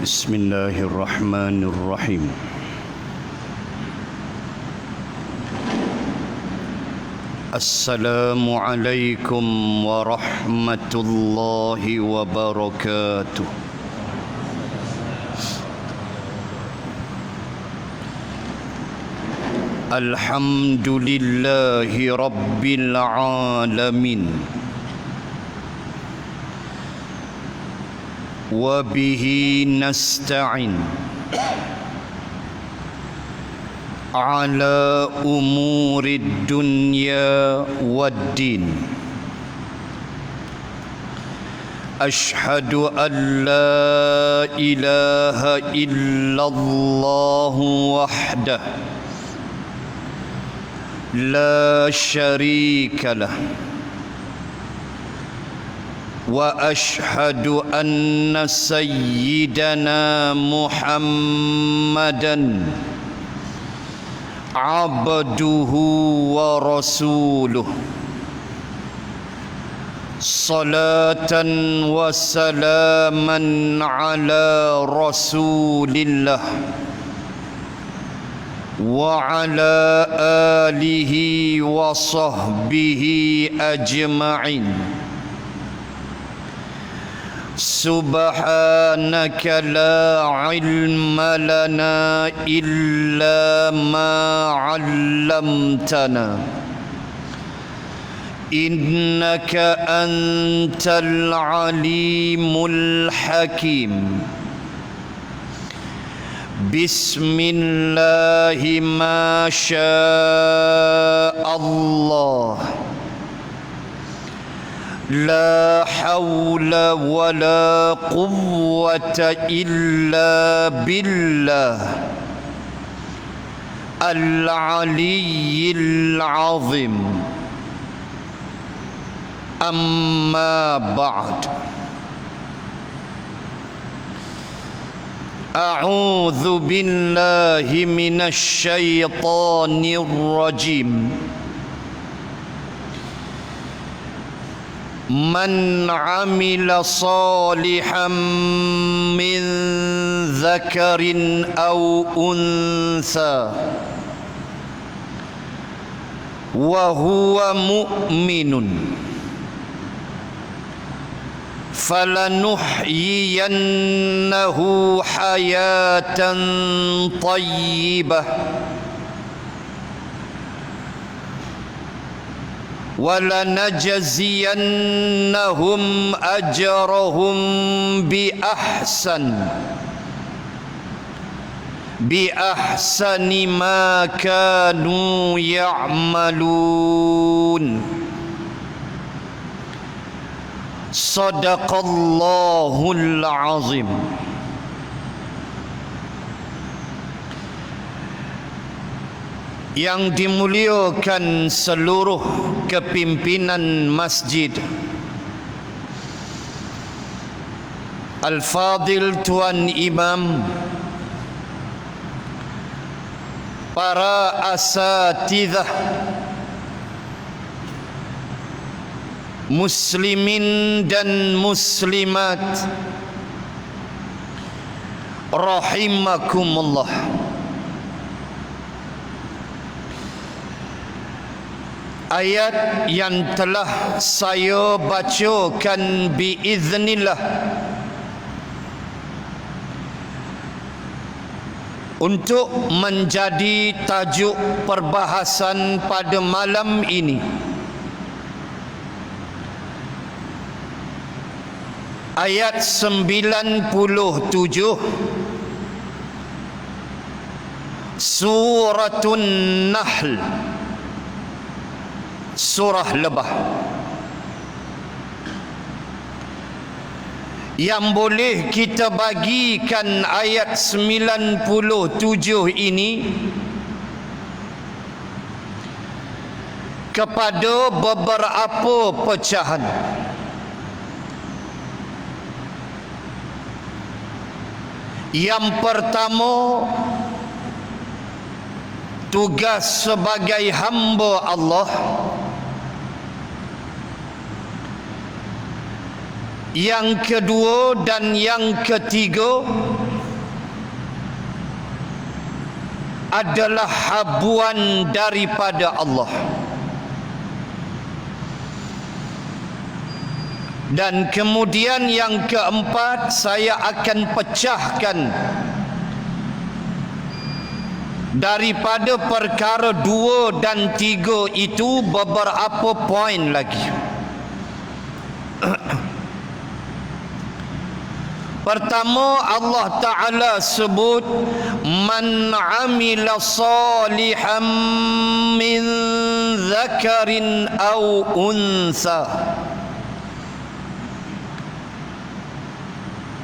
بسم الله الرحمن الرحيم السلام عليكم ورحمة الله وبركاته. الحمد لله رب العالمين وبه نستعين على أمور الدنيا والدين. أشهد أن لا إله إلا الله وحده لا شريك له وأشهد أن سيدنا محمدًا عبده ورسوله صلاة وسلاما على رسول الله وعلى آله وصحبه أجمعين. سبحانك لا علم لنا إلا ما علمتنا إنك أنت العليم الحكيم. بسم الله ما شاء الله لا حول ولا قوة إلا بالله العلي العظيم. أما بعد، أعوذ بالله من الشيطان الرجيم. من عمل صالحا من ذكر أو أنثى وهو مؤمن فلنحيينه حياة طيبة ولنجزينهم أجرهم بأحسن ما كانوا يعملون. صدق الله العظيم. Yang dimuliakan seluruh kepimpinan masjid, Al-Fadil Tuan Imam, para asatidzah, muslimin dan muslimat rahimakumullah. Ayat yang telah saya bacakan biiznillah untuk menjadi tajuk perbahasan pada malam ini, ayat 97 Suratun Nahl, surah lebah, yang boleh kita bagikan ayat 97 ini kepada beberapa pecahan. Yang pertama, tugas sebagai hamba Allah. Yang kedua dan yang ketiga, adalah habuan daripada Allah. Dan kemudian yang keempat, saya akan pecahkan daripada perkara 2 dan 3 itu beberapa poin lagi. Pertama, Allah Ta'ala sebut man amila salihan min zakarin au unsa.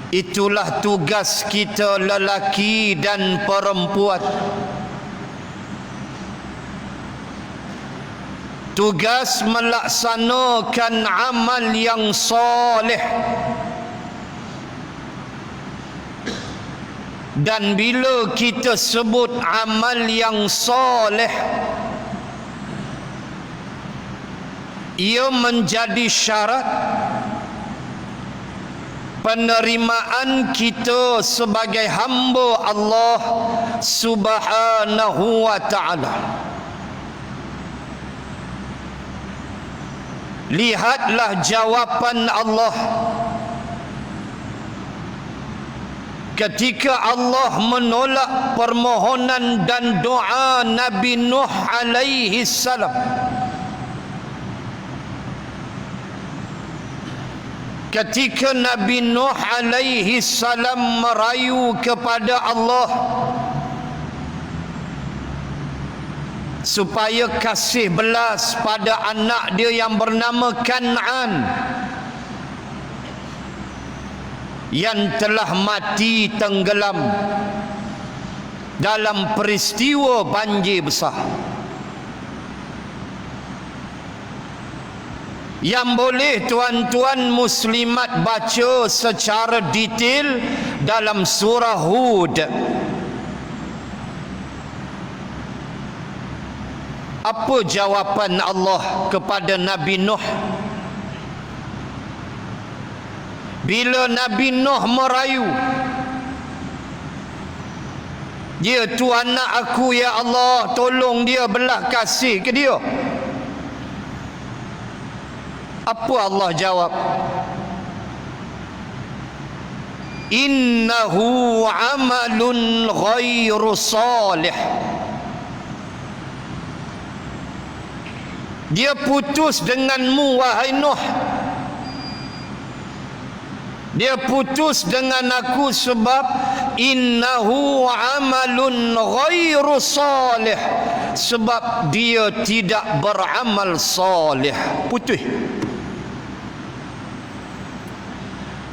Itulah tugas kita lelaki dan perempuan. Tugas melaksanakan amal yang soleh. Dan bila kita sebut amal yang soleh, ia menjadi syarat penerimaan kita sebagai hamba Allah Subhanahu wa ta'ala. Lihatlah jawapan Allah ketika Allah menolak permohonan dan doa Nabi Nuh alaihi salam. Ketika Nabi Nuh alaihi salam merayu kepada Allah supaya kasih belas pada anak dia yang bernama Kan'an yang telah mati tenggelam dalam peristiwa banjir besar. Yang boleh tuan-tuan muslimat baca secara detail dalam surah Hud. Apa jawapan Allah kepada Nabi Nuh? Bila Nabi Nuh merayu, dia tu anak aku ya Allah, tolong dia, belah kasih ke dia. Apa Allah jawab? Innahu amalun ghairu salih. Dia putus denganmu wahai Nuh. Dia putus dengan aku sebab innahu amalun ghairu salih, sebab dia tidak beramal salih. Putus.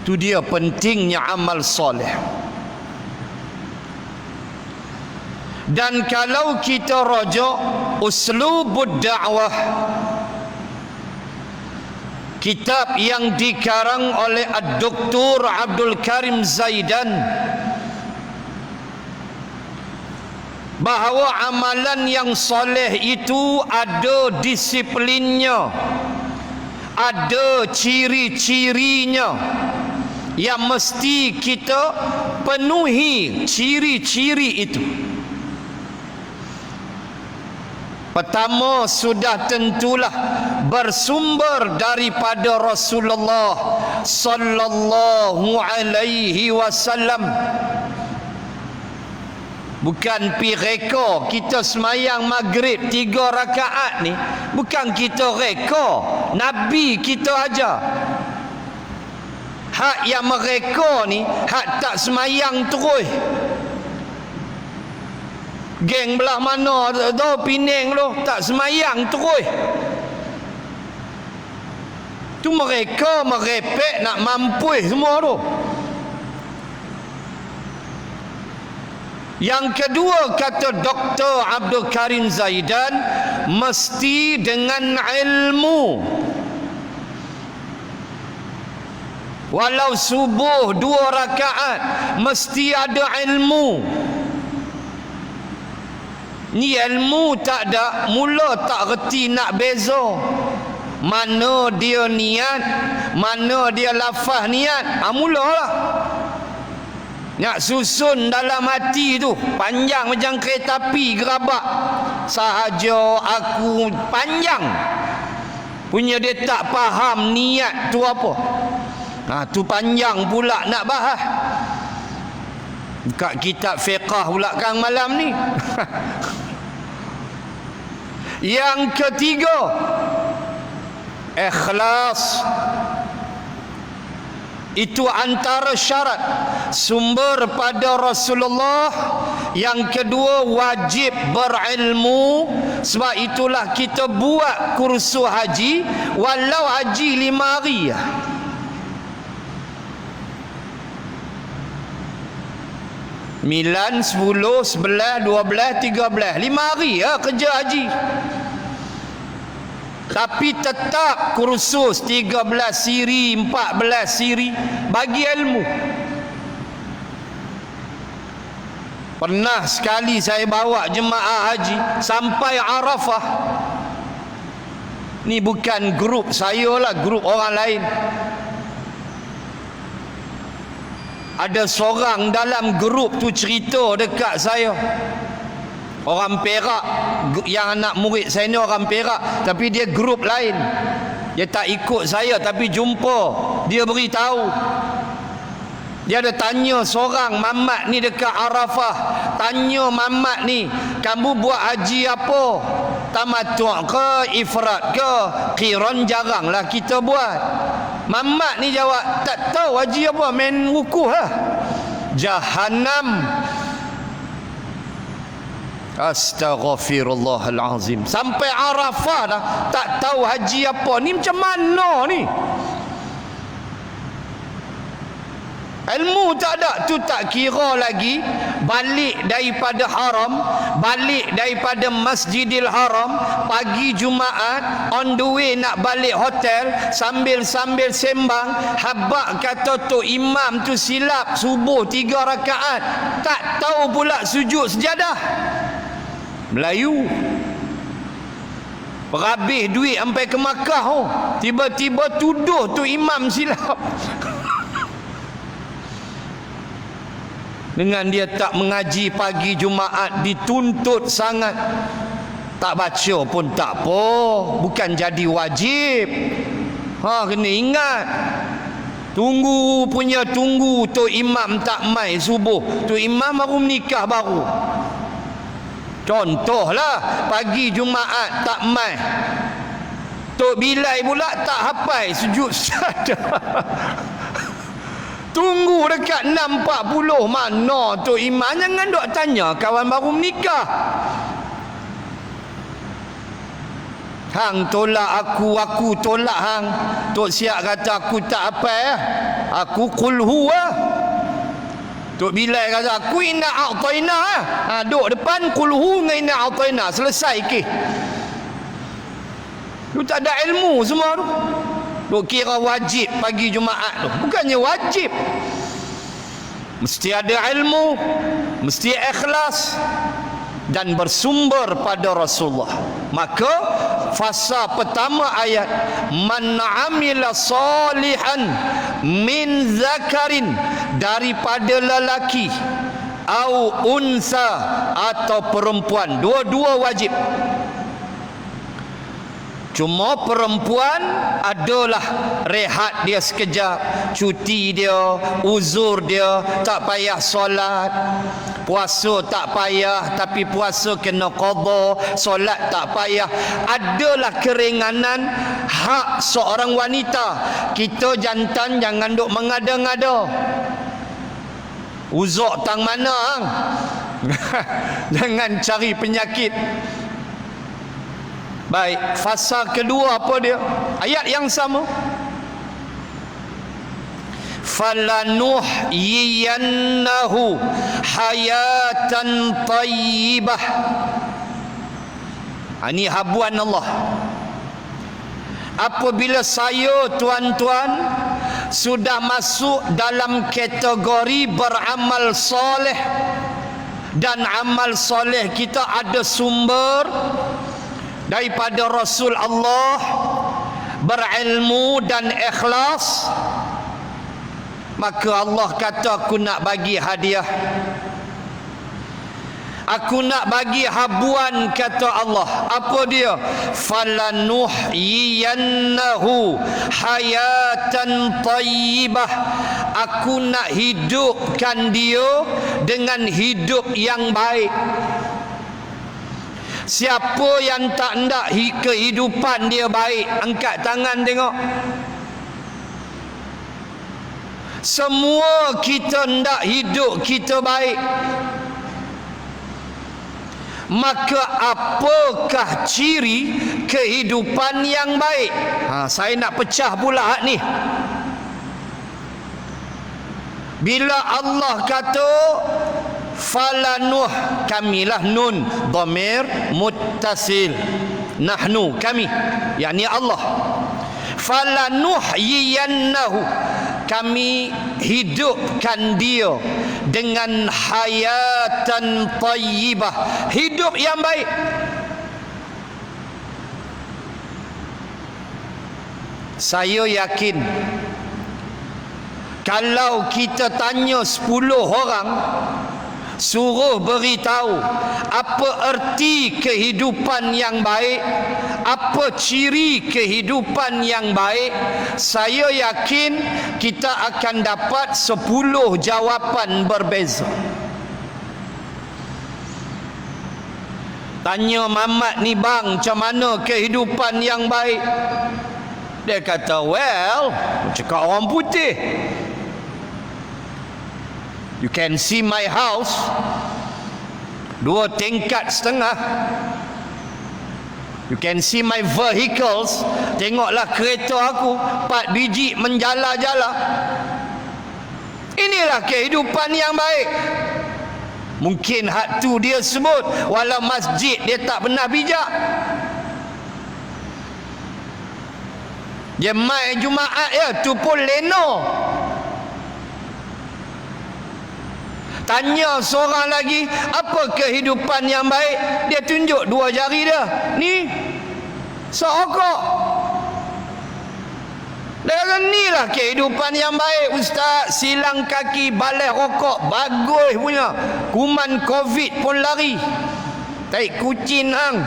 Itu dia pentingnya amal soleh. Dan kalau kita rujuk Uslubud Da'wah, kitab yang dikarang oleh Dr. Abdul Karim Zaidan, bahawa amalan yang soleh itu ada disiplinnya, ada ciri-cirinya yang mesti kita penuhi ciri-ciri itu. Pertama, sudah tentulah bersumber daripada Rasulullah sallallahu alaihi wasallam. Bukan pi reka kita semayang maghrib 3 rakaat ni, bukan kita reka, Nabi kita ajar. Hak yang mereka ni, hak tak semayang terus. Geng belah mana tu, Penang tu, tak semayang terus. Tu mereka merepek nak mampus semua tu. Yang kedua, kata Dr. Abdul Karim Zaidan, mesti dengan ilmu. Walau subuh 2 rakaat, mesti ada ilmu. Ni ilmu tak ada, mula tak reti nak beza. Mana dia niat, mana dia lafaz niat, mulalah. nak susun dalam hati tu panjang macam kereta api gerabak. Sahaja aku panjang punya, dia tak faham niat tu apa. Tu panjang pula nak bahas. Kat kitab fiqah pula kang malam ni. Yang ketiga, ikhlas. Itu antara syarat sumber pada Rasulullah. Yang kedua, wajib berilmu. Sebab itulah kita buat kursus haji, walau haji 5 hari ya. Sembilan, 10, 11, 12, 13, 5 hari ya kerja haji. Tapi tetap kursus 13 siri, 14 siri bagi ilmu. Pernah sekali saya bawa jemaah haji sampai Arafah. Ni bukan grup saya lah, grup orang lain. Ada seorang dalam grup tu cerita dekat saya, orang Perak, yang anak murid saya ni orang Perak, tapi dia grup lain. Dia tak ikut saya tapi jumpa, dia beritahu. Dia ada tanya seorang Mamat ni dekat Arafah. Tanya Mamat ni, kamu buat haji apa? Tamattu' ke ifrad ke qiran? Jaranglah kita buat. Mamat ni jawab, tak tahu haji apa, main rukuh lah. Jahannam. Astaghfirullahalazim. Sampai Arafah dah tak tahu haji apa. Ni macam mana ni? Ilmu tak ada. Tu tak kira lagi balik daripada haram, balik daripada Masjidil Haram pagi Jumaat, on the way nak balik hotel, sambil-sambil sembang. Habaq kata tu imam tu silap subuh 3 rakaat, tak tahu pula sujud sejadah. Melayu berhabis duit sampai ke Makkah. Tiba-tiba tuduh tu imam silap. Dengan dia tak mengaji pagi Jumaat, dituntut sangat. Tak baca pun tak apa, bukan jadi wajib. Kena ingat. Tunggu tu imam tak mai subuh, tu imam baru menikah baru. Contohlah pagi Jumaat tak mai, Tok Bilal pula tak hafal sujud sajadah. Tunggu dekat 6.40 mana tu imam. Jangan dok tanya kawan baru menikah. Hang tolak aku tolak hang. Tok Siak kata aku tak apa. Aku qul huwa. Tok Bilal kata aku inna a'taina. Duk depan qul hu dengan inna a'taina, selesai ke. Tu tak ada ilmu semua tu. Duk kira wajib pagi Jumaat tu. Bukannya wajib. Mesti ada ilmu, mesti ikhlas dan bersumber pada Rasulullah. Maka fasa pertama ayat, man amila salihan min zakarin, daripada lelaki, au unsa, atau perempuan, dua-dua wajib. Cuma perempuan adalah rehat dia sekejap, cuti dia, uzur dia, tak payah solat. Puasa tak payah, tapi puasa kena qada, solat tak payah. Adalah keringanan hak seorang wanita. Kita jantan jangan duk mengada-ngada. Uzur tang mana hang? Jangan cari penyakit. Baik, fasa kedua apa dia? Ayat yang sama. Falanuhyiyannahu hayatan tayyibah. Ini habuan Allah. Apabila saya, tuan-tuan, sudah masuk dalam kategori beramal soleh, dan amal soleh kita ada sumber daripada Rasul Allah, berilmu dan ikhlas, Maka Allah kata, aku nak bagi hadiah, aku nak bagi habuan, kata Allah. Apa dia? Falanuhyiyannahu hayatan tayyibah. Aku nak hidupkan dia dengan hidup yang baik. Siapa yang tak nak kehidupan dia baik, angkat tangan tengok. Semua kita nak hidup kita baik. Maka apakah ciri kehidupan yang baik? Saya nak pecah pula ni. Bila Allah kata falanuh, kamilah, nun dhamir muttasil, nahnu, kami, yakni Allah. Falanuhyiyannahu, kami hidupkan dia dengan hayatan tayyibah, hidup yang baik. Saya yakin kalau kita tanya 10 orang, suruh beritahu apa erti kehidupan yang baik, apa ciri kehidupan yang baik, saya yakin kita akan dapat 10 jawapan berbeza. Tanya Mamat ni, bang, macam mana kehidupan yang baik? Dia kata, well, cakap orang putih, you can see my house, 2 tingkat setengah. You can see my vehicles, tengoklah kereta aku 4 biji menjala-jala. Inilah kehidupan yang baik. Mungkin hak tu dia sebut, walau masjid dia tak pernah bijak. Dia mai Jumaat ya, tu pun leno. Tanya seorang lagi, apa kehidupan yang baik? Dia tunjuk 2 jari dia. Ni seokok. Dia kata, inilah kehidupan yang baik, ustaz. Silang kaki, balai rokok, bagus punya. Kuman Covid pun lari. Tai kucing hang.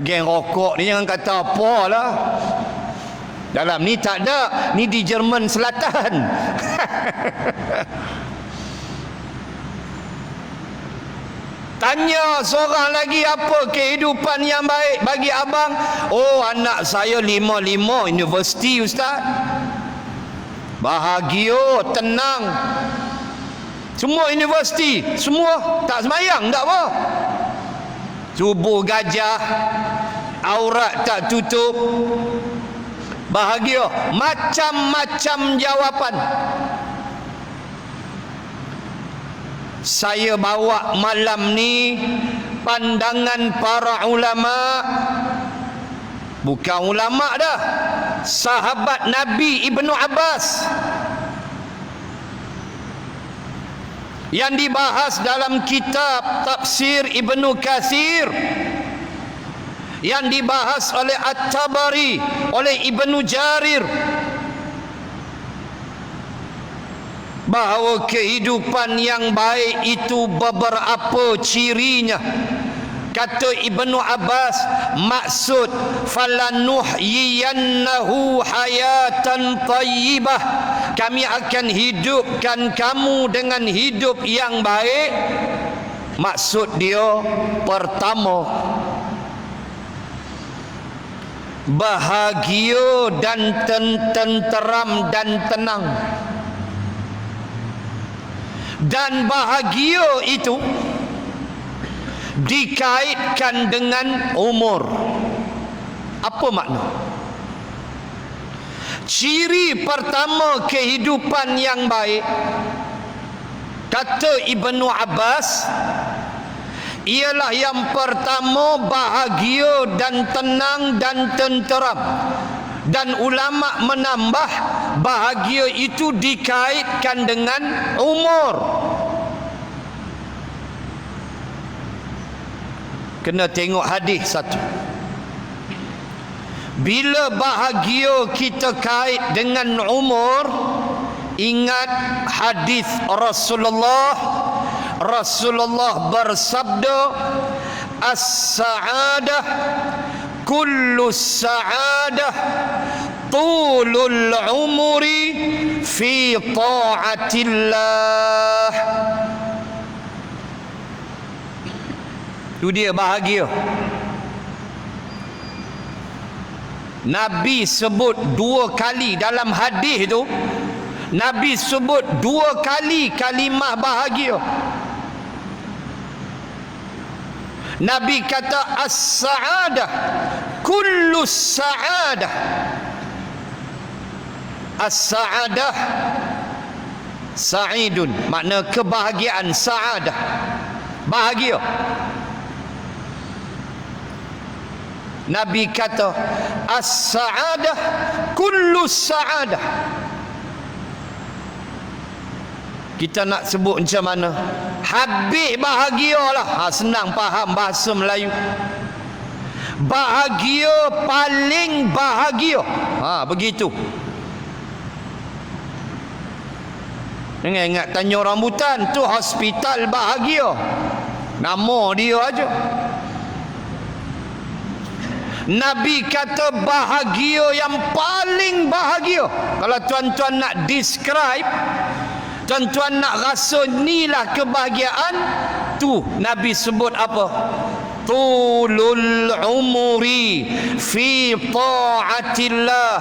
Geng rokok ni jangan kata apa lah. Dalam ni tak ada. Ni di Jerman Selatan. Tanya seorang lagi, apa kehidupan yang baik bagi abang? Oh, anak saya 5 universiti, ustaz. Bahagia, tenang. Semua universiti, semua tak semayang, tak apa. Tubuh gajah, aurat tak tutup, bahagia. Macam-macam jawapan. Saya bawa malam ni pandangan para ulama, bukan ulama dah, sahabat Nabi Ibnu Abbas, yang dibahas dalam kitab tafsir Ibnu Katsir, yang dibahas oleh At-Tabari, oleh Ibnu Jarir, bahawa kehidupan yang baik itu beberapa cirinya. Kata Ibnu Abbas, maksud falanuhyiyannahu hayatan tayyibah, kami akan hidupkan kamu dengan hidup yang baik. Maksud dia, pertama, bahagia dan tenteram dan tenang. Dan bahagia itu dikaitkan dengan umur. Apa makna? Ciri pertama kehidupan yang baik, kata Ibnu Abbas, ialah yang pertama bahagia dan tenang dan tenteram. Dan ulama menambah, bahagia itu dikaitkan dengan umur. Kena tengok hadis satu. Bila bahagia kita kait dengan umur, ingat hadis Rasulullah. Rasulullah bersabda, as-sa'adah kullu sa'adah tulul umuri fi ta'atillah. Itu dia bahagia. Nabi sebut 2 kali dalam hadis tu, Nabi sebut 2 kali kalimah bahagia. Nabi kata as-sa'adah kullu sa'adah. As-sa'adah sa'idun, makna kebahagiaan. Sa'adah, bahagia. Nabi kata as-sa'adah kullu sa'adah. Kita nak sebut macam mana? Habis bahagialah. Senang faham bahasa Melayu. Bahagia, paling bahagia. Begitu. Jangan ingat Tanjung Rambutan tu hospital bahagia. Nama dia aja. Nabi kata bahagia yang paling bahagia. Kalau tuan-tuan nak describe, tuan-tuan nak rasa inilah kebahagiaan, tu Nabi sebut apa? Tulul umuri fi ta'atillah.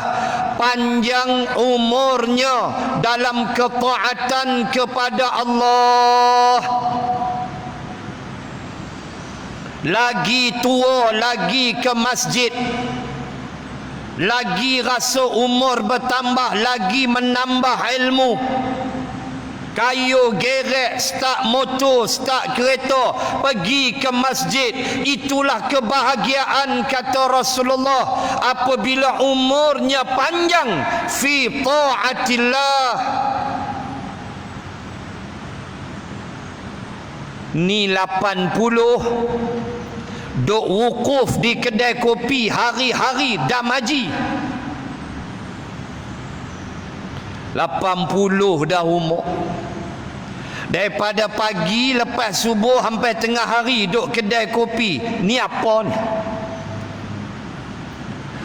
Panjang umurnya dalam ketaatan kepada Allah. Lagi tua, lagi ke masjid, lagi rasa umur bertambah, lagi menambah ilmu. Kayu gerek, start motor, start kereta, pergi ke masjid. Itulah kebahagiaan, kata Rasulullah, apabila umurnya panjang fi ta'atillah. Ni 80 duk wukuf di kedai kopi hari-hari dam haji. 80 dah umur. Daripada pagi lepas subuh sampai tengah hari duk kedai kopi. Ni apa ni?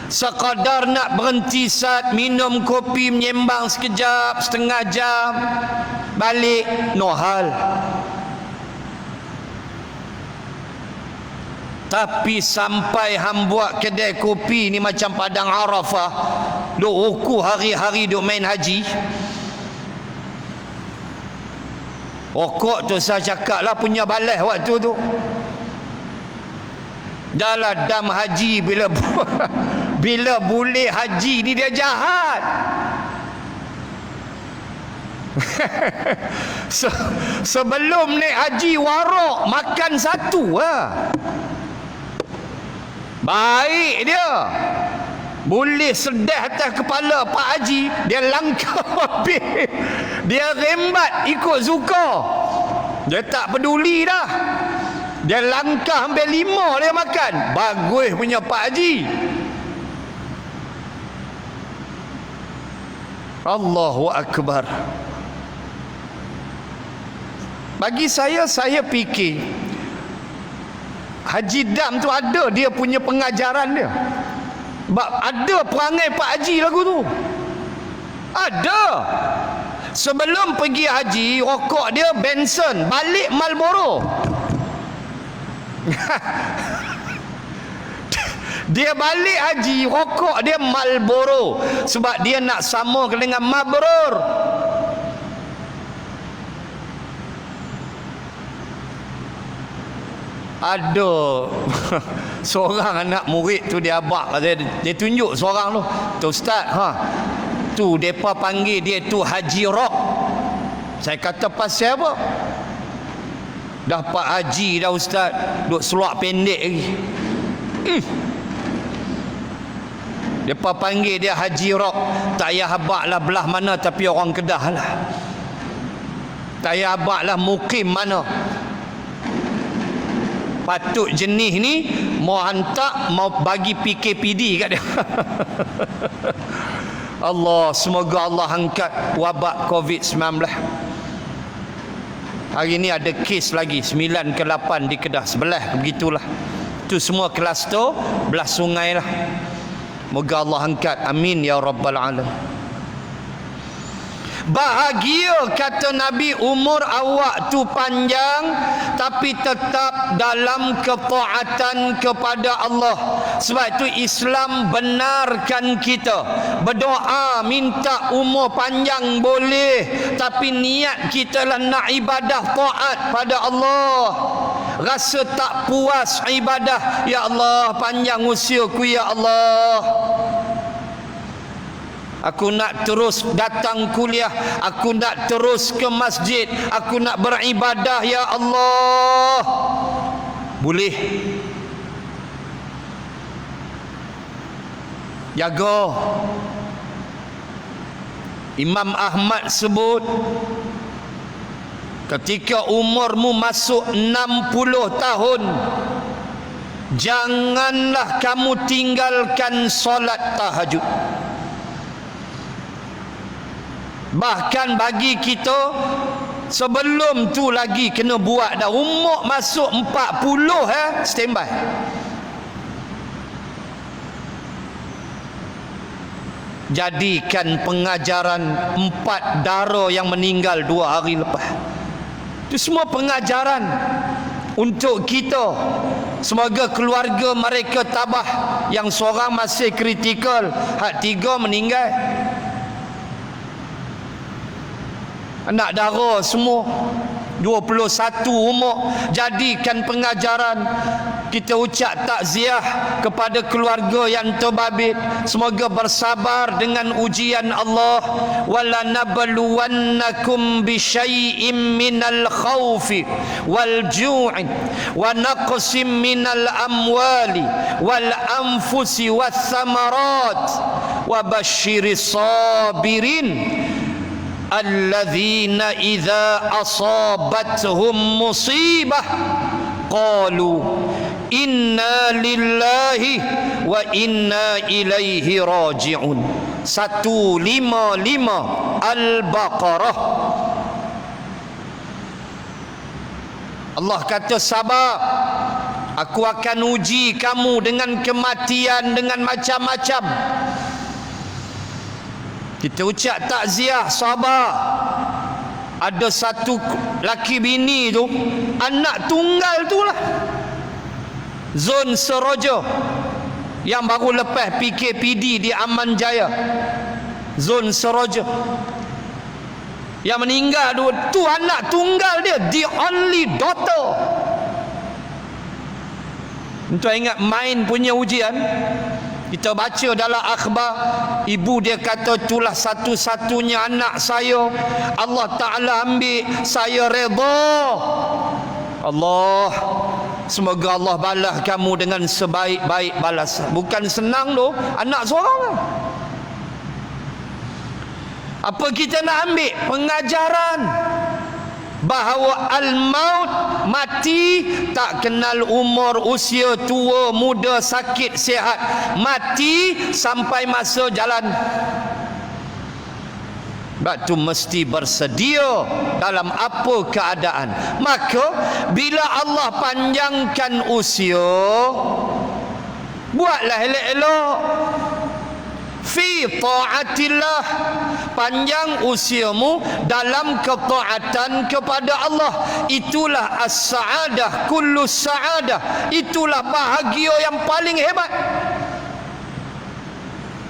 Sekadar nak berhenti sat, minum kopi, menyembang sekejap, setengah jam, balik, no hal. Tapi sampai hang buat kedai kopi ni macam padang Arafah, duk uku hari-hari duk main haji. Okok tu saya cakap lah punya balas waktu tu. Dah lah dam haji bila bila boleh haji ni dia jahat. Sebelum naik haji warak makan satu baik dia. Boleh sedah atas kepala Pak Haji, dia langkah habis. Dia rembat ikut suka. Dia tak peduli dah. Dia langkah ambil 5 dia makan. Bagus punya Pak Haji. Allahu Akbar. Bagi saya fikir Haji Dam tu ada dia punya pengajaran dia. Ada perangai Pak Haji lagu tu. Ada. Sebelum pergi haji, rokok dia Benson, balik Marlboro. Dia balik haji, rokok dia Marlboro. Sebab dia nak sama dengan mabrur. Ada seorang anak murid tu dia abak, dia tunjuk seorang tu. Tu ustaz, tu depa panggil dia tu Haji Rock. Saya kata pasal apa? Dah Pak Haji dah ustaz, duk seluar pendek lagi. Depa panggil dia Haji Rock. Tak payah abak lah belah mana, tapi orang Kedah lah. Tak payah abak lah mukim mana. Patut jenis ni mau hantar, mau bagi PKPD kat dia. Allah, semoga Allah angkat wabak COVID-19. Hari ni ada kes lagi 9 ke 8 di Kedah sebelah, begitulah. Itu semua kluster belah sungai lah. Moga Allah angkat, amin ya rabbal alamin. Bahagia kata Nabi umur awak tu panjang tapi tetap dalam ketaatan kepada Allah. Sebab itu Islam benarkan kita berdoa minta umur panjang boleh, tapi niat kita lah nak ibadah taat pada Allah. Rasa tak puas ibadah, ya Allah panjang usiaku ya Allah, aku nak terus datang kuliah, aku nak terus ke masjid, aku nak beribadah ya Allah. Boleh. Jaga. Imam Ahmad sebut, ketika umurmu masuk 60 tahun, janganlah kamu tinggalkan solat tahajud. Bahkan bagi kita sebelum tu lagi kena buat dah. Umur masuk 40 standby. Jadikan pengajaran 4 dara yang meninggal 2 hari lepas. Itu semua pengajaran untuk kita. Semoga keluarga mereka tabah. Yang seorang masih kritikal, hak 3 meninggal. Anak dara semua 21 umur. Jadikan pengajaran. Kita ucap takziah kepada keluarga yang terbabit. Semoga bersabar dengan ujian Allah. Wala nabluwannakum bisyai'im minal khawfi wal ju'i wa naqsim minal amwali wal anfusi was samarat wa basyiris sabirin alladzina idza asabatuhum musibah qalu inna lillahi wa inna ilaihi raji'un. 155 Al-Baqarah. Allah kata sabar, aku akan uji kamu dengan kematian, dengan macam-macam. Kita ucap takziah, sabar. Ada satu laki bini tu, anak tunggal tu lah, Zon Seroja, yang baru lepas PKPD di Aman Jaya. Zon Seroja yang meninggal tu anak tunggal dia, the only daughter. Untuk ingat main punya ujian. Kita baca dalam akhbar, ibu dia kata itulah satu-satunya anak saya, Allah Ta'ala ambil, saya redha. Allah, semoga Allah balas kamu dengan sebaik-baik balasan. Bukan senang tu, anak seorang. Apa kita nak ambil? Pengajaran bahawa al-maut, mati, tak kenal umur, usia, tua, muda, sakit, sihat. Mati sampai masa jalan. Sebab tu mesti bersedia dalam apa keadaan. Maka bila Allah panjangkan usia, buatlah elok-elok fi ta'atillah. Panjang usiamu dalam ketaatan kepada Allah. Itulah as-sa'adah, kullu sa'adah. Itulah bahagia yang paling hebat.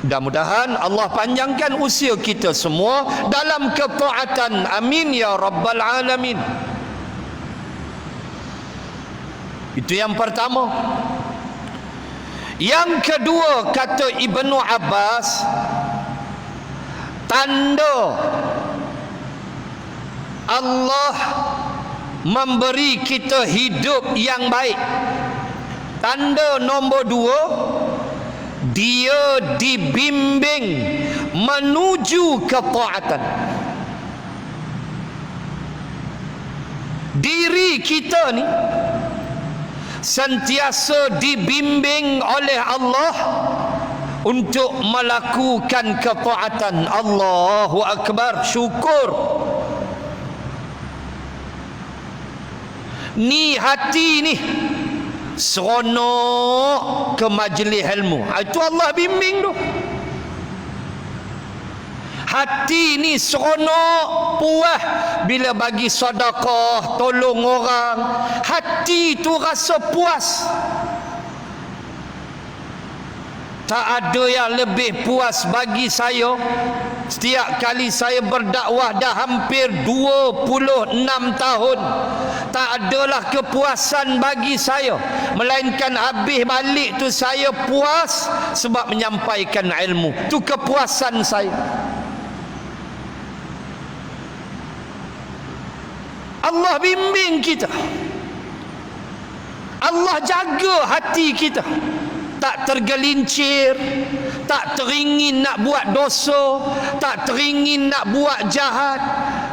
Mudah-mudahan Allah panjangkan usia kita semua dalam ketaatan. Amin ya rabbal alamin. Itu yang pertama. Yang kedua, kata Ibnu Abbas, tanda Allah memberi kita hidup yang baik. Tanda nombor 2, dia dibimbing menuju ketaatan. Diri kita ni sentiasa dibimbing oleh Allah untuk melakukan ketaatan. Allahu Akbar. Syukur. Ni hati ni seronok ke majlis ilmu. Itu Allah bimbing tu. Hati ni seronok, puas bila bagi sedekah, tolong orang. Hati tu rasa puas. Tak ada yang lebih puas bagi saya. Setiap kali saya berdakwah dah hampir 26 tahun, tak adalah kepuasan bagi saya, melainkan habis balik tu saya puas sebab menyampaikan ilmu. Tu kepuasan saya. Allah bimbing kita. Allah jaga hati kita. Tak tergelincir, tak teringin nak buat dosa, tak teringin nak buat jahat.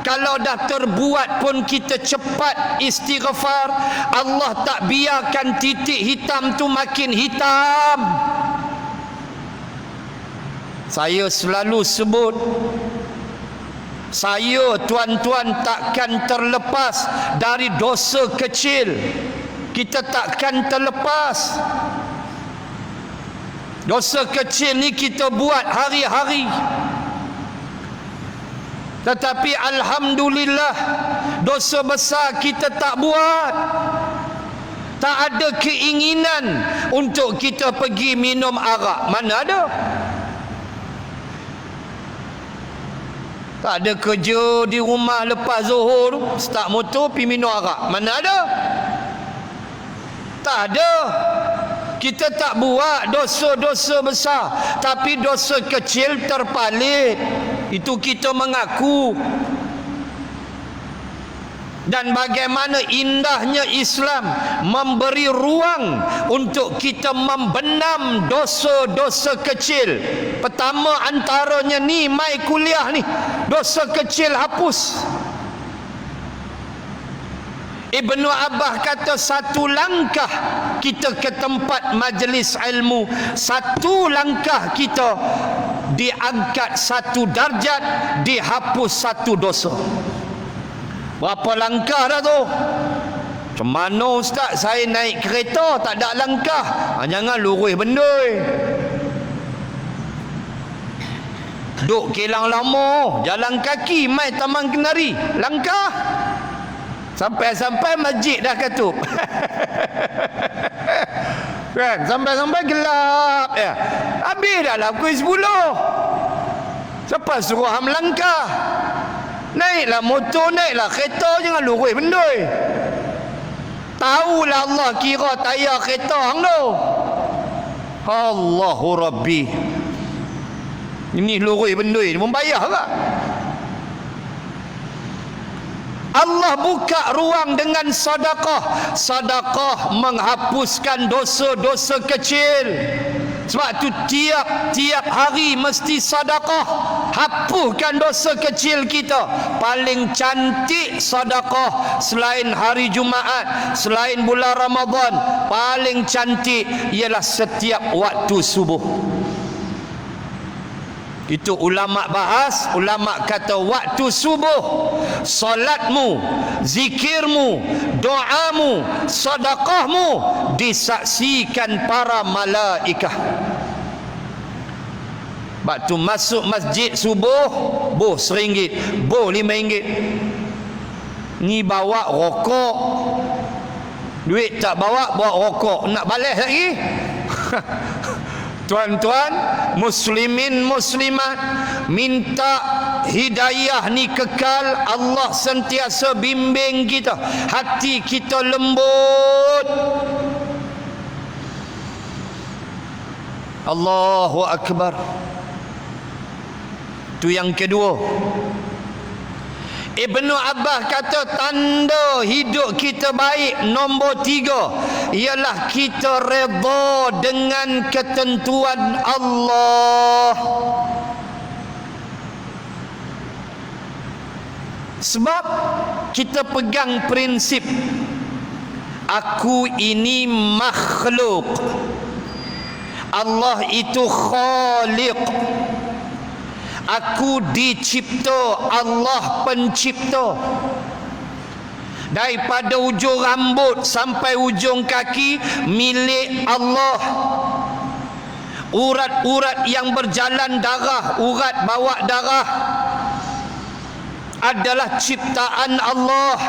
Kalau dah terbuat pun kita cepat istighfar. Allah tak biarkan titik hitam tu makin hitam. Saya selalu sebut, saya tuan-tuan takkan terlepas dari dosa kecil. Kita takkan terlepas. Dosa kecil ni kita buat hari-hari. Tetapi alhamdulillah, dosa besar kita tak buat. Tak ada keinginan untuk kita pergi minum arak. Mana ada? Tak ada kerja di rumah lepas zuhur, start motor pergi minum arak. Mana ada? Tak ada. Kita tak buat dosa-dosa besar, tapi dosa kecil terpalit. Itu kita mengaku. Dan bagaimana indahnya Islam memberi ruang untuk kita membenam dosa-dosa kecil. Pertama antaranya ni, mai kuliah ni, dosa kecil hapus. Ibnu Abbas kata satu langkah kita ke tempat majlis ilmu, satu langkah kita diangkat satu darjat, dihapus satu dosa. Berapa langkah dah tu? Macam mana ustaz, saya naik kereta tak ada langkah. Jangan lurus bendoi. Duk Kilang Lama, jalan kaki mai Taman Kenari, langkah. Sampai-sampai masjid dah katup. Kan? Sampai-sampai gelap ya. Habis dah lah pukul 10. Siapa suruh hang melangkah? Naiklah motor, naiklah kereta, jangan lurus bendoi. Tahulah Allah kira tayar kereta hang tu. Allahu Rabbi. Ini lurus bendoi membayar tak? Allah buka ruang dengan sedekah. Sedekah menghapuskan dosa-dosa kecil. Sebab tu tiap hari mesti sedekah. Hapuskan dosa kecil kita. Paling cantik sedekah selain hari Jumaat, selain bulan Ramadan, paling cantik ialah setiap waktu subuh. Itu ulama bahas, ulama kata waktu subuh, solatmu, zikirmu, doamu, sedekahmu disaksikan para malaikah. Waktu masuk masjid subuh, boh RM1, boh RM5. Ni bawa rokok. Duit tak bawa rokok. Nak balas lagi? Tuan-tuan, muslimin muslimat, minta hidayah ni kekal. Allah sentiasa bimbing kita, hati kita lembut. Allahu Akbar. Itu yang kedua. Ibnu Abbas kata tanda hidup kita baik nombor 3 ialah kita redha dengan ketentuan Allah. Sebab kita pegang prinsip Aku ini makhluk, Allah itu khaliq. Aku dicipta, Allah pencipta. Daripada ujung rambut sampai ujung kaki milik Allah. Urat-urat yang berjalan darah, urat bawa darah adalah ciptaan Allah.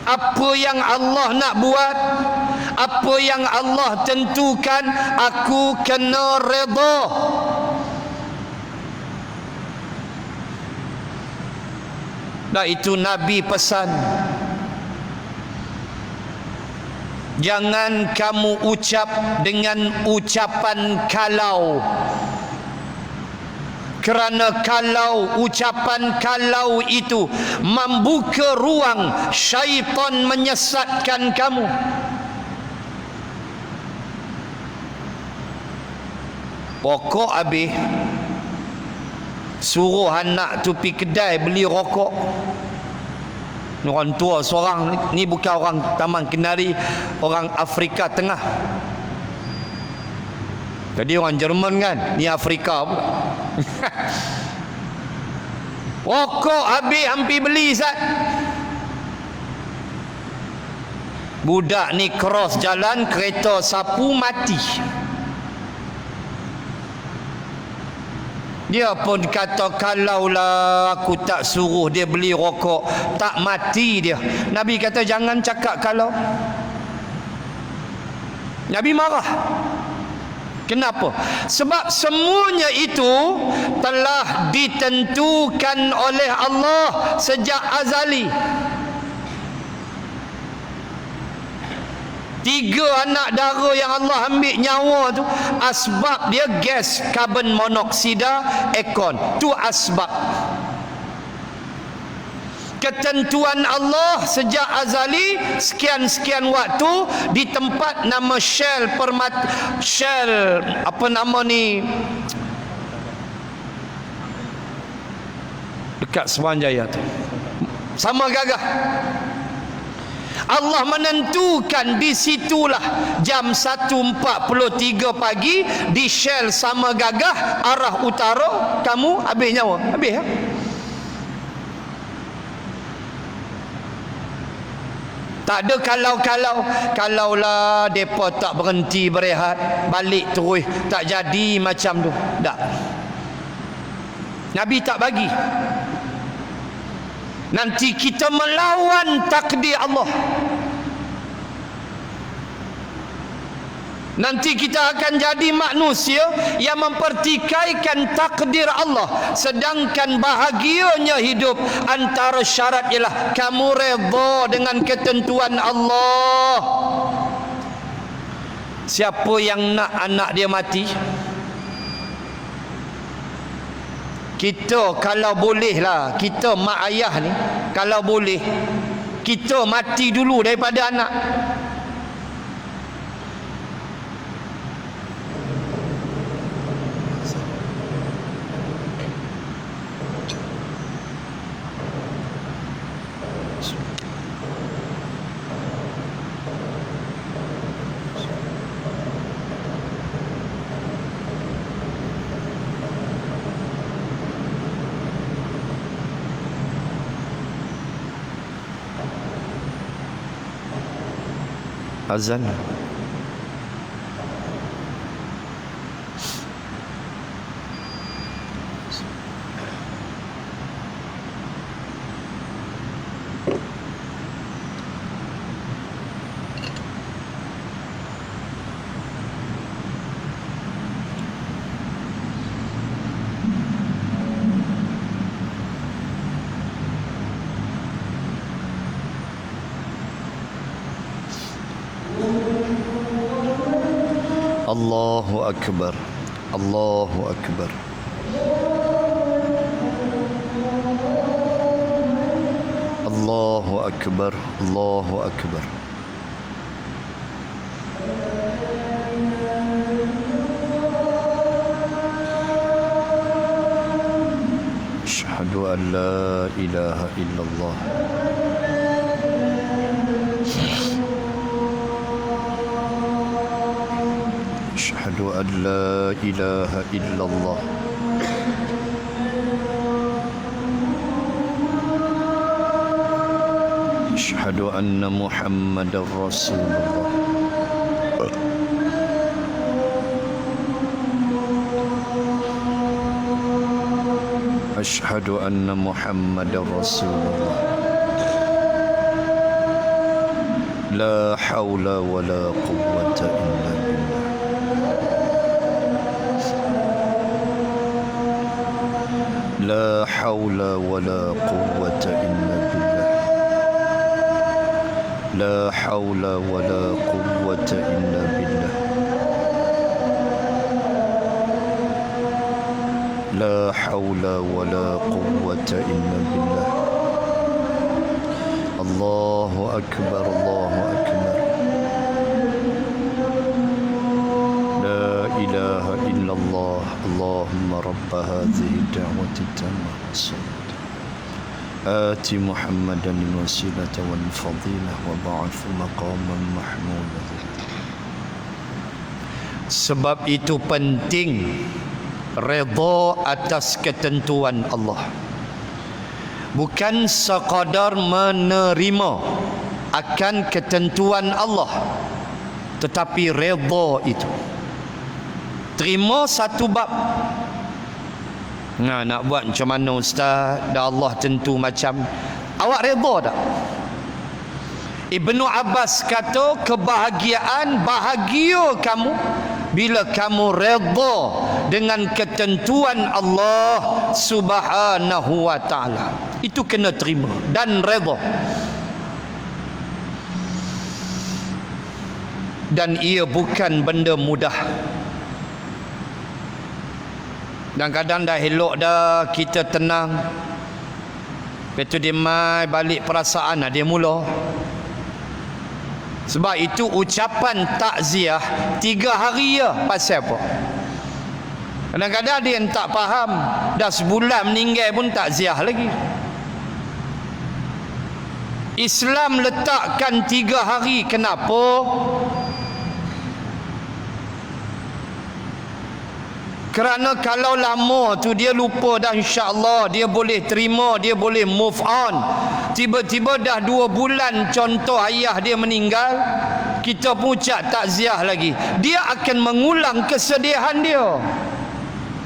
Apa yang Allah nak buat, apa yang Allah tentukan, aku kena redha. Nah, itu Nabi pesan, jangan kamu ucap dengan ucapan kalau. Kerana kalau, ucapan kalau itu membuka ruang syaitan menyesatkan kamu. Pokok habis, suruh anak tu pergi kedai beli rokok. Orang tua seorang ni bukan orang Taman Kenari, orang Afrika Tengah. Jadi orang Jerman kan, ni Afrika pula. Rokok habis hampir beli Ustaz. Budak ni cross jalan, kereta sapu mati. Dia pun kata, kalaulah aku tak suruh dia beli rokok, tak mati dia. Nabi kata jangan cakap kalau. Nabi marah. Kenapa? Sebab semuanya itu telah ditentukan oleh Allah sejak azali. 3 anak dara yang Allah ambil nyawa tu, asbab dia gas karbon monoksida ekon. Tu asbab. Ketentuan Allah sejak azali, sekian-sekian waktu di tempat nama Shell Shell apa nama ni, dekat Semanjaya tu, Sama Gagah. Allah menentukan di situlah jam 1.43 pagi di Shell Sama Gagah arah utara, kamu habis nyawa. Habis ya? Tak ada kalaulah depa tak berhenti berehat, balik terus tak jadi macam tu. Tak. Nabi tak bagi. Nanti kita melawan takdir Allah. Nanti kita akan jadi manusia yang mempertikaikan takdir Allah. Sedangkan bahagianya hidup antara syarat ialah kamu redha dengan ketentuan Allah. Siapa yang nak anak dia mati? Kita kalau boleh lah, kita mak ayah ni, kalau boleh kita mati dulu daripada anak. Azan. Allahu Akbar. Allahu Akbar. Allahu Akbar. Allahu Akbar. Asyhadu an la ilaha illallah. Asyhadu an la ilaha illallah. Asyhadu anna Muhammadar Rasulullah. Asyhadu anna Muhammadar Rasulullah. La haula wa la quwwata illa billah. La haula wa la quwwata illa billah. La haula wa la quwwata illa billah. La haula wa la quwwata illa billah. Allahu akbar, Allahu akbar. La ilaha illallah. Allahumma rabba hadhihi ad-da'wati at-tammah was-salat. Ati Muhammadan al-wasilata wal-fadilah wa ba'athu maqaman mahmudah. Sebab itu penting redha atas ketentuan Allah. Bukan sekadar menerima akan ketentuan Allah, tetapi redha itu. Terima satu bab. Nak buat macam mana ustaz? Dah Allah tentu macam. Awak redha tak? Ibnu Abbas kata kebahagiaan, bahagia kamu bila kamu redha dengan ketentuan Allah Subhanahu wa taala. Itu kena terima dan redha. Dan ia bukan benda mudah. Dan kadang dah elok dah, kita tenang. Lepas tu dia mai balik perasaan, dia mula. Sebab itu ucapan takziah 3 hari ya. Pasal apa? Kadang-kadang dia yang tak faham, dah sebulan meninggal pun takziah lagi. Islam letakkan 3 hari. Kenapa? Kerana kalau lama tu dia lupa dah, insya-Allah dia boleh terima, dia boleh move on. Tiba-tiba dah 2 bulan contoh ayah dia meninggal, kita pun ucap takziah lagi. Dia akan mengulang kesedihan dia.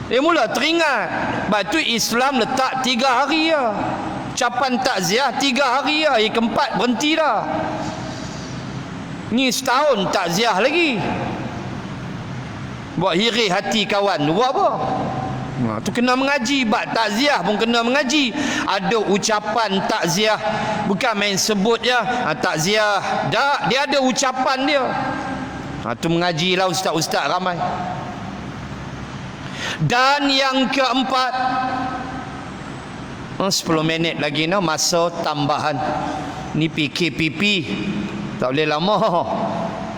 Dia mula teringat. Sebab tu Islam letak 3 hari ya. Ucapan takziah 3 hari ya. Yang keempat berhenti dah. Ni setahun takziah lagi. Buat hiri hati kawan. Buat apa? Tu kena mengaji. Bab takziah pun kena mengaji. Ada ucapan takziah, bukan main sebut je takziah. Dia ada ucapan dia. Tu mengajilah ustaz-ustaz ramai. Dan yang keempat, 10 minit lagi masa tambahan. Ni PKPP. Tak boleh lama.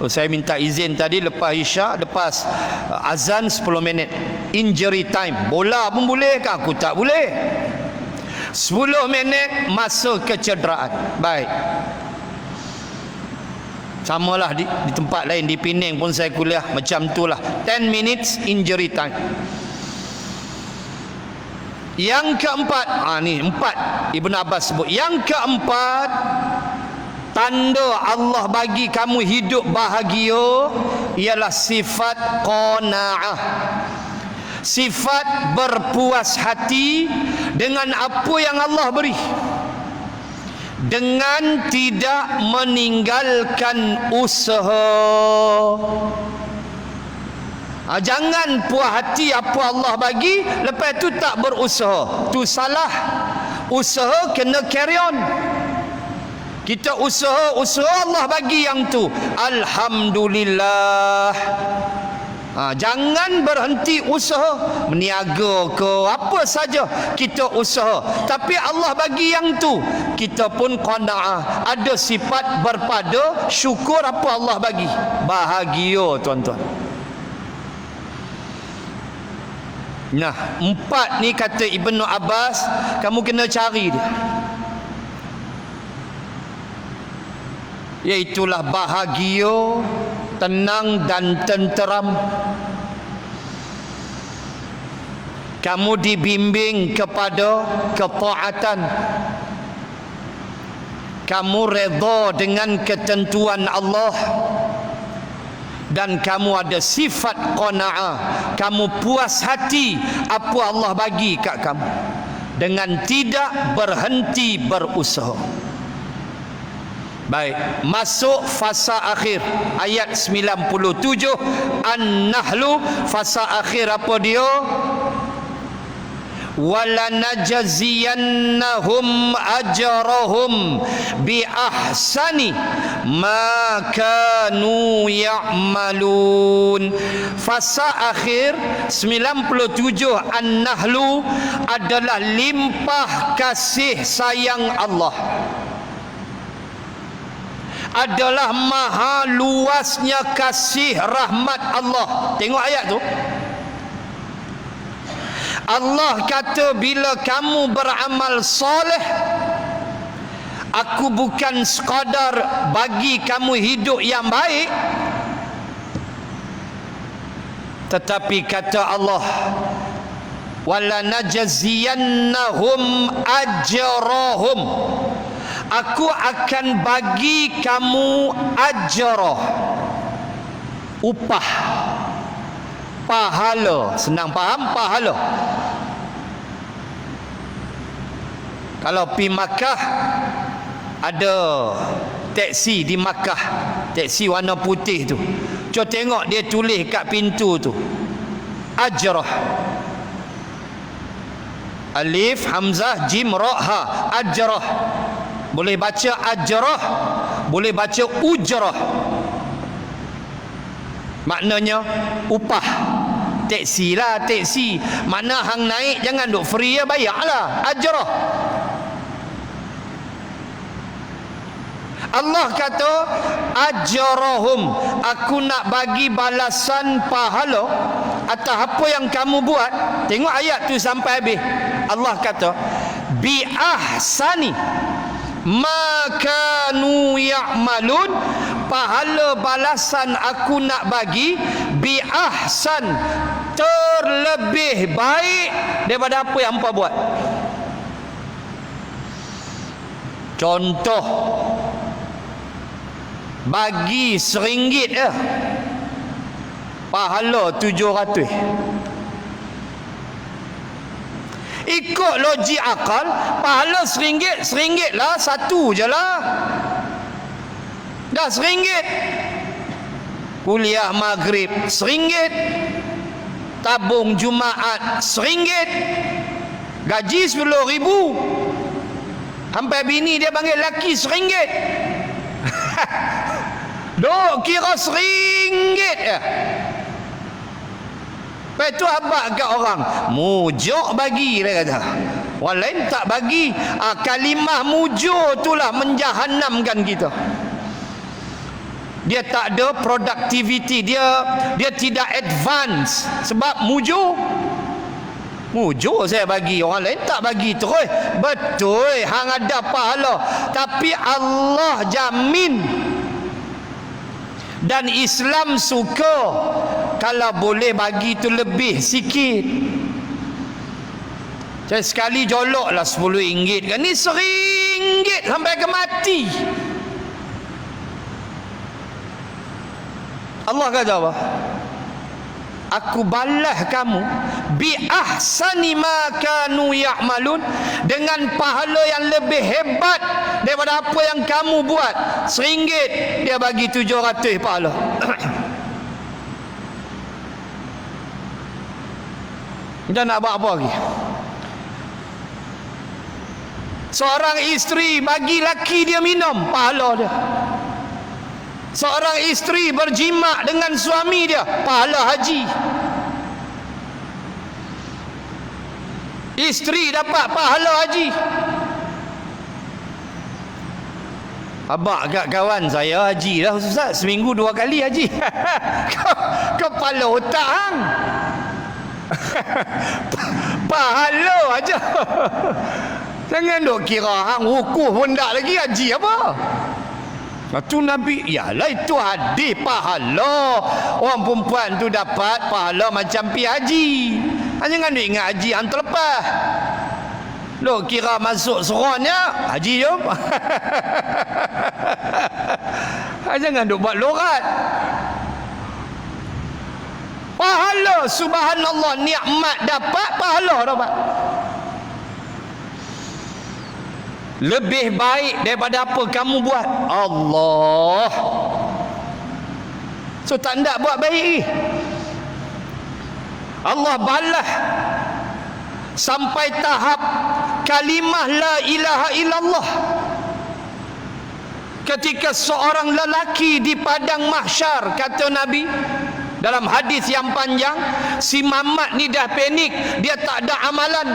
Saya minta izin tadi lepas isyak, lepas azan 10 minit. Injury time. Bola pun boleh ke? Aku tak boleh. 10 minit masa kecederaan. Baik. Samalah di tempat lain, di Penang pun saya kuliah macam itulah. 10 minutes injury time. Yang keempat, ni 4 Ibn Abbas sebut. Yang keempat, tanda Allah bagi kamu hidup bahagia ialah sifat qanaah. Sifat berpuas hati dengan apa yang Allah beri, dengan tidak meninggalkan usaha. Jangan puas hati apa Allah bagi, lepas tu tak berusaha. Tu salah. Usaha kena carry on. Kita usaha Allah bagi yang tu, alhamdulillah. Jangan berhenti usaha, meniaga ke apa saja kita usaha, tapi Allah bagi yang tu, kita pun qanaah, ada sifat berpada syukur apa Allah bagi, bahagia tuan-tuan. Nah, 4 ni kata Ibnu Abbas, kamu kena cari dia. Iaitulah bahagia, tenang dan tenteram. Kamu dibimbing kepada ketaatan. Kamu redha dengan ketentuan Allah. Dan kamu ada sifat qanaah. Kamu puas hati apa Allah bagi kat kamu, dengan tidak berhenti berusaha. Baik, masuk fasa akhir ayat 97 An-Nahlu. Fasa akhir apa dia? walanajziyannahum ajrahum bi ahsani ma kanu ya'malun. Fasa akhir 97 An-Nahlu adalah limpah kasih sayang Allah, adalah maha luasnya kasih rahmat Allah. Tengok ayat tu. Allah kata, bila kamu beramal soleh, aku bukan sekadar bagi kamu hidup yang baik, tetapi kata Allah, walanajziyannahum ajrahum, aku akan bagi kamu ajrah, upah, pahala. Senang faham? Pahala. Kalau pi Makkah, ada teksi di Makkah, teksi warna putih tu, cuba tengok dia tulis kat pintu tu, ajrah, alif hamzah jim ra ha, ajrah. Boleh baca ajrah, boleh baca ujrah, maknanya upah. Teksi lah, teksi. Mana hang naik jangan duk free ya, bayar lah, ajrah. Allah kata ajrahum, aku nak bagi balasan pahala atas apa yang kamu buat. Tengok ayat tu sampai habis. Allah kata bi ahsani ma kanu ya'malun, pahala balasan aku nak bagi bi ahsan, terlebih baik daripada apa yang hangpa buat. Contoh, bagi RM1 je, pahala 700. Ikut logik akal, pahala RM1 lah, satu je lah, dah RM1. Kuliah maghrib RM1, tabung Jumaat RM1, gaji RM10,000. Sampai bini dia panggil laki RM1. Dok kira RM1 je. Lepas tu abang kat orang, mujuk bagi, dia kata. Orang lain tak bagi. Kalimah mujuk itulah menjahannamkan kita. Dia tak ada productivity, dia tidak advance sebab mujuk. Mujuk saya bagi, orang lain tak bagi terus. Betul, hang ada pahala, tapi Allah jamin. Dan Islam suka kalau boleh bagi tu lebih sikit. Saya sekali jolok lah RM10 kan, ni RM1 sampai ke mati. Allah kata apa? Aku balas kamu bi ahsani ma kanu ya'malun, dengan pahala yang lebih hebat daripada apa yang kamu buat. RM1 dia bagi 700 pahala. Kita nak buat apa lagi? Seorang isteri bagi laki dia minum, pahala dia. Seorang isteri berjima dengan suami dia, pahala haji. Isteri dapat pahala haji. Abang kat kawan saya haji dah Ustaz, seminggu 2 kali haji. Kepala otak hang. Pahala aja. Jangan dok kira hang wukuf pun tak lagi, haji apa? Itu Nabi, yalah itu hadis pahala. Orang perempuan tu dapat pahala macam pi haji. Jangan duk ingat haji hang terlepas. Lo kira masuk seronnya haji jom. Jangan duk buat lorat. Pahala subhanallah, nikmat dapat, pahala dapat. Lebih baik daripada apa kamu buat. Allah. So tak nak buat baik. Allah balas sampai tahap kalimah la ilaha illallah. Ketika seorang lelaki di padang mahsyar, kata Nabi dalam hadis yang panjang, si Mamat ni dah panik, dia tak ada amalan.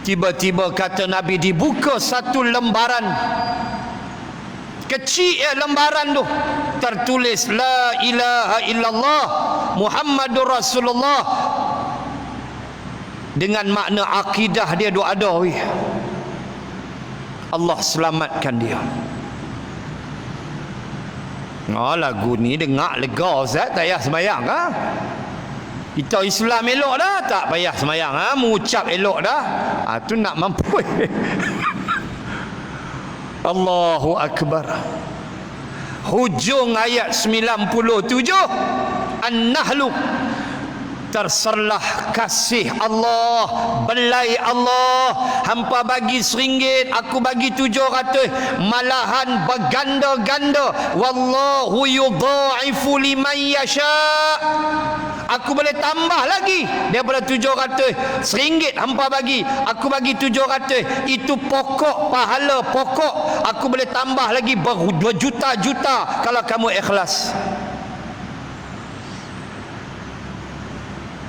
Tiba-tiba kata Nabi dibuka satu lembaran kecil, lembaran tu tertulis la ilaha illallah Muhammadur Rasulullah, dengan makna akidah dia duk ada. Allah selamatkan dia. Lagu ni dengar lega Ustaz, tak payah sembahyang ha? Kita Islam elok dah, tak payah semayang ha? Mengucap elok dah tu nak mampu. Allahu Akbar. Hujung ayat 97 An-Nahlu, terserlah kasih Allah, belai Allah. Hampa bagi RM1, aku bagi 700, malahan berganda-ganda. Wallahu yudha'ifu liman yasha. Aku boleh tambah lagi daripada 700. RM1 hampa bagi, aku bagi 700. Itu pokok pahala, pokok. Aku boleh tambah lagi berjuta-juta kalau kamu ikhlas.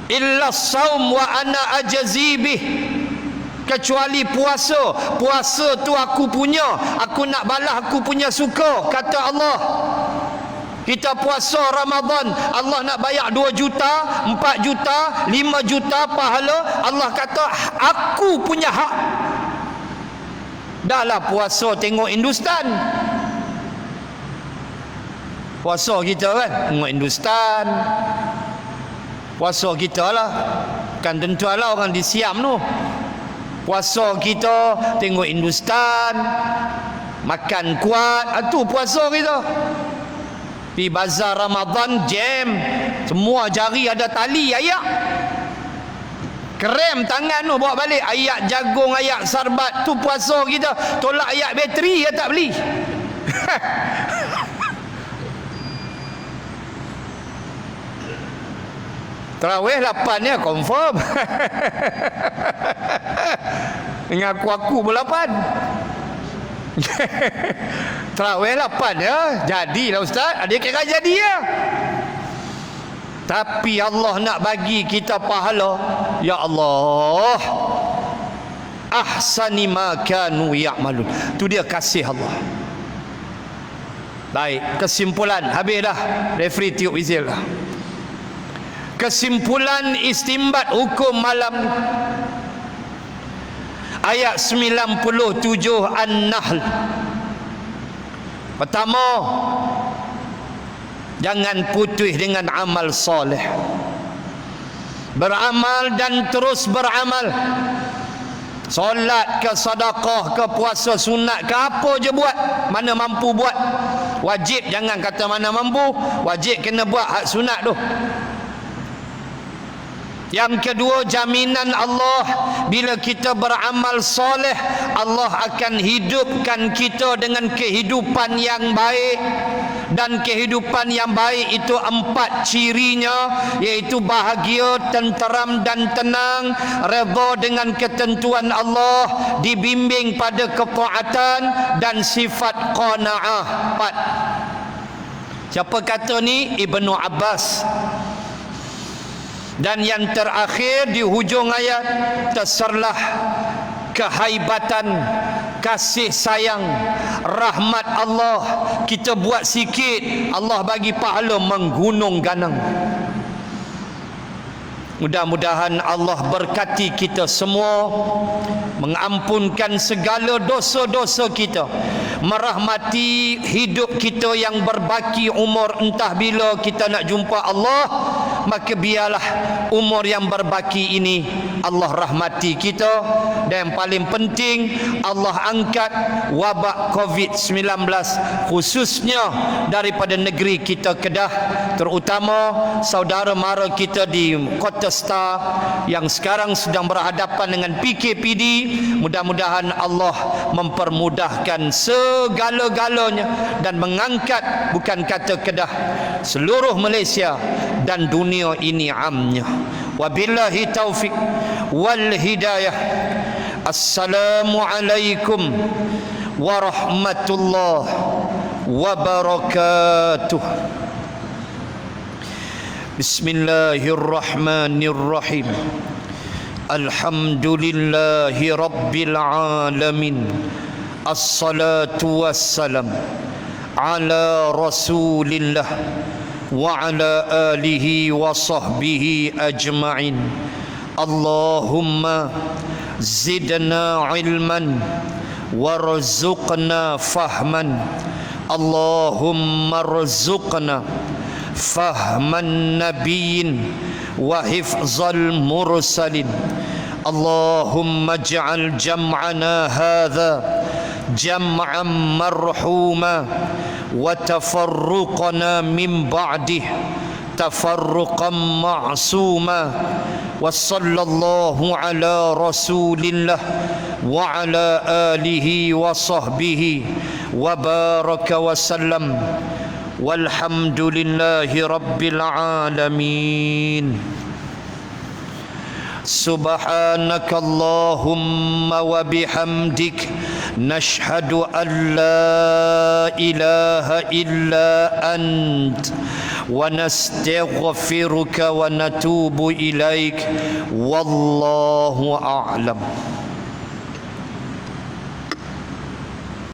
Illa saum wa ana ajzi bih, kecuali puasa. Puasa tu aku punya, aku nak balas aku punya suka, kata Allah. Kita puasa Ramadan, Allah nak bayar 2 juta, 4 juta, 5 juta pahala. Allah kata aku punya hak. Dahlah puasa tengok Hindustan. Puasa kita kan tengok Hindustan. Puasa kita lah, kan tentu lah orang di Siam tu. Puasa kita tengok Hindustan, makan kuat, tu puasa kita. Di bazar Ramadan jam, semua jari ada tali ayak. Krem tangan tu bawa balik, ayak jagung, ayak sarbat, tu puasa kita. Tolak ayak bateri ya tak beli. Tarawih 8 ya confirm. Dengan aku ber-8. Tarawih 8 ya, jadilah Ustaz. Ada kira jadi ya. Tapi Allah nak bagi kita pahala. Ya Allah, ahsani ma kanu ya'malun. Tu dia kasih Allah. Baik, kesimpulan habis dah. Referee tiup whistle dah. Kesimpulan istimbat hukum malam ayat 97 An-Nahl. Pertama, jangan putus dengan amal soleh. Beramal dan terus beramal. Solat ke, sedekah ke, puasa sunat ke, apa je buat, mana mampu buat. Wajib jangan kata mana mampu, wajib kena buat hak sunat tu. Yang kedua, jaminan Allah, bila kita beramal soleh, Allah akan hidupkan kita dengan kehidupan yang baik. Dan kehidupan yang baik itu 4 cirinya, iaitu bahagia, tenteram dan tenang, redha dengan ketentuan Allah, dibimbing pada ketaatan dan sifat qanaah. 4. Siapa kata ni? Ibnu Abbas. Dan yang terakhir di hujung ayat, terserlah kehaibatan, kasih sayang, rahmat Allah. Kita buat sikit, Allah bagi pahala menggunung ganang. Mudah-mudahan Allah berkati kita semua, mengampunkan segala dosa-dosa kita, merahmati hidup kita yang berbaki umur. Entah bila kita nak jumpa Allah, maka biarlah umur yang berbaki ini Allah rahmati kita. Dan yang paling penting, Allah angkat wabak COVID-19 khususnya daripada negeri kita Kedah, terutama saudara mara kita di Kota Star yang sekarang sedang berhadapan dengan PKPD. Mudah-mudahan Allah mempermudahkan segala-galanya dan mengangkat, bukan kata Kedah, seluruh Malaysia dan dunia ini amnya. Wabillahi taufiq wal hidayah. Assalamualaikum warahmatullahi wabarakatuh. Bismillahirrahmanirrahim. Alhamdulillahi rabbil alamin. Assalatu wassalam ala rasulillah wa ala alihi wa sahbihi ajma'in. Allahumma zidna ilman warzuqna fahman. Allahumma rzuqna fahman nabiyyin wa hifzal mursalin. Allahumma ij'al jam'ana hadha jam'an marhuma wa tafarruqana min ba'dih tafarruqan ma'suma. Wa sallallahu ala rasulillah wa ala alihi wa sahbihi wa baraka wa sallam. Walhamdulillahi rabbil alamin. Subhanaka Allahumma wa bihamdik nashhadu an la ilaha illa ant wa nastaghfiruka wa natubu ilaik. Wallahu a'lam.